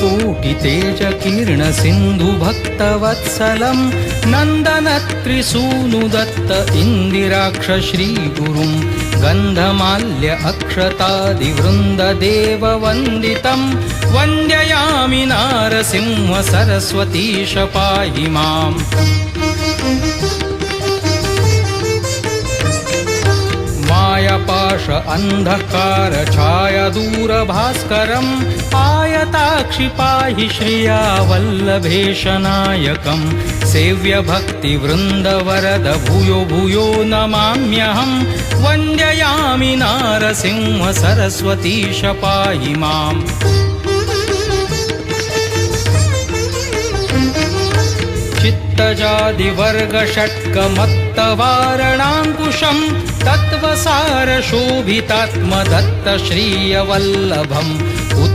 कोटितेज किरण सिंधु भक्तवत्सलं नन्दनत्रिसूनुदत्त इन्दिराक्ष श्रीगुरुं गन्धमाल्य अक्षतादिवृन्ददेव वन्दितं वन्द्ययामि नारसिंह सरस्वतीश पाहि माम्। मायापाश अन्धकार छाया दूरभास्करम् आयताक्षि पाहि श्रिया वल्लभेश नायकं सेव्य भक्तिवृन्दवरद भूयो भूयो नमाम्यहं वन्द्ययामि नारसिंह सरस्वतीश पाहि माम्। चित्तजादिवर्गषट्कमत्तवारणाङ्कुशं तत्त्वसारशोभितात्मदत्त श्रीयवल्लभं